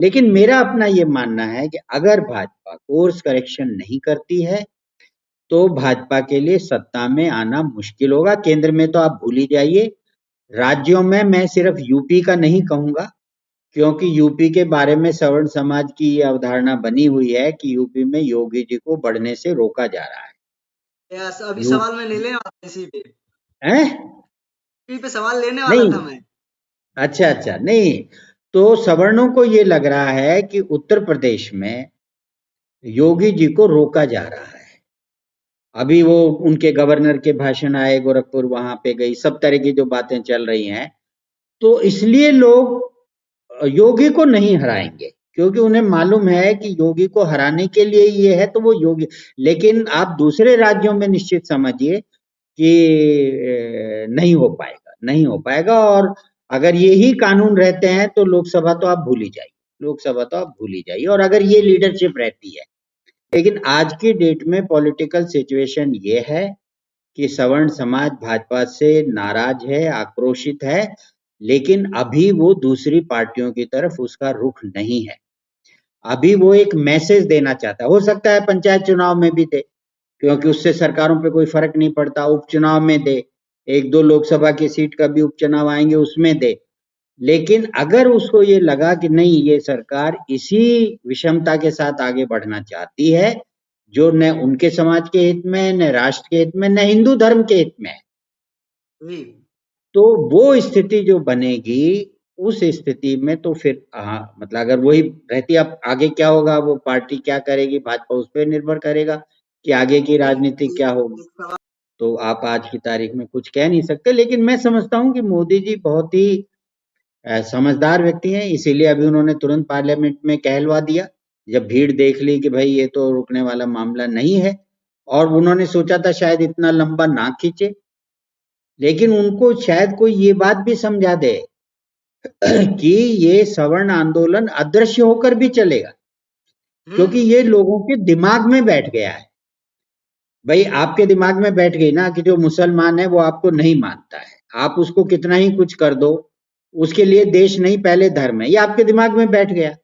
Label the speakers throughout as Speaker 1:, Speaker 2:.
Speaker 1: लेकिन मेरा अपना ये मानना है कि अगर भाजपा कोर्स करेक्शन नहीं करती है तो भाजपा के लिए सत्ता में आना मुश्किल होगा। केंद्र में तो आप भूल ही जाइए। राज्यों में मैं सिर्फ यूपी का नहीं कहूंगा, क्योंकि यूपी के बारे में सवर्ण समाज की ये अवधारणा बनी हुई है कि यूपी में योगी जी को बढ़ने से रोका जा रहा है।
Speaker 2: अभी सवाल मैं लेने वाला था इसी पे।
Speaker 1: हैं?
Speaker 2: इसी पे सवाल लेने वाला
Speaker 1: नहीं,
Speaker 2: था मैं।
Speaker 1: अच्छा, नहीं। तो सवर्णों को ये लग रहा है कि उत्तर प्रदेश में योगी जी को रोका जा रहा है। अभी वो उनके गवर्नर के भाषण आए गोरखपुर, वहां पे गई, सब तरह की जो बातें चल रही हैं, तो इसलिए लोग योगी को नहीं हराएंगे, क्योंकि उन्हें मालूम है कि योगी को हराने के लिए ये है तो वो योगी। लेकिन आप दूसरे राज्यों में निश्चित समझिए कि नहीं हो पाएगा, नहीं हो पाएगा। और अगर यही कानून रहते हैं तो लोकसभा तो आप भूल ही जाइए, लोकसभा तो आप भूल ही जाइए। और अगर ये लीडरशिप रहती है, लेकिन आज की डेट में पॉलिटिकल सिचुएशन ये है कि सवर्ण समाज भाजपा से नाराज है, आक्रोशित है, लेकिन अभी वो दूसरी पार्टियों की तरफ उसका रुख नहीं है। अभी वो एक मैसेज देना चाहता है। हो सकता है पंचायत चुनाव में भी दे, क्योंकि उससे सरकारों पे कोई फर्क नहीं पड़ता। उपचुनाव में दे, एक दो लोकसभा की सीट का भी उपचुनाव आएंगे उसमें दे। लेकिन अगर उसको ये लगा कि नहीं, ये सरकार इसी विषमता के साथ आगे बढ़ना चाहती है जो न उनके समाज के हित में, न राष्ट्र के हित में, न हिंदू धर्म के हित में है, तो वो स्थिति जो बनेगी, उस स्थिति में तो फिर मतलब अगर वही रहती, अब आगे क्या होगा, वो पार्टी क्या करेगी, भाजपा उस पर निर्भर करेगा कि आगे की राजनीति क्या होगी। तो आप आज की तारीख में कुछ कह नहीं सकते। लेकिन मैं समझता हूँ कि मोदी जी बहुत ही समझदार व्यक्ति हैं, इसीलिए अभी उन्होंने तुरंत पार्लियामेंट में कहलवा दिया, जब भीड़ देख ली कि भाई ये तो रुकने वाला मामला नहीं है। और उन्होंने सोचा था शायद इतना लंबा ना खींचे, लेकिन उनको शायद कोई ये बात भी समझा दे कि ये सवर्ण आंदोलन अदृश्य होकर भी चलेगा, क्योंकि ये लोगों के दिमाग में बैठ गया है। भाई आपके दिमाग में बैठ गई ना कि जो मुसलमान है वो आपको नहीं मानता है, आप उसको कितना ही कुछ कर दो, उसके लिए देश नहीं पहले धर्म है, ये आपके दिमाग में बैठ गया।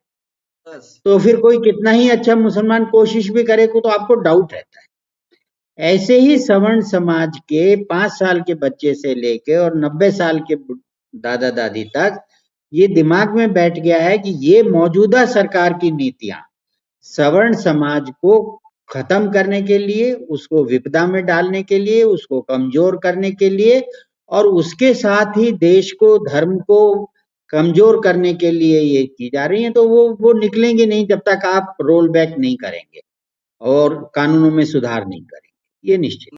Speaker 1: तो फिर कोई कितना ही अच्छा मुसलमान कोशिश भी करे तो आपको डाउट रहता है। ऐसे ही सवर्ण समाज के 5 साल के बच्चे से लेके और 90 साल के दादा दादी तक ये दिमाग में बैठ गया है कि ये मौजूदा सरकार की नीतियां सवर्ण समाज को खत्म करने के लिए, उसको विपदा में डालने के लिए, उसको कमजोर करने के लिए, और उसके साथ ही देश को, धर्म को कमजोर करने के लिए ये की जा रही है। तो वो निकलेंगे नहीं जब तक आप रोल बैक नहीं करेंगे और कानूनों में सुधार नहीं करेंगे, ये निश्चित।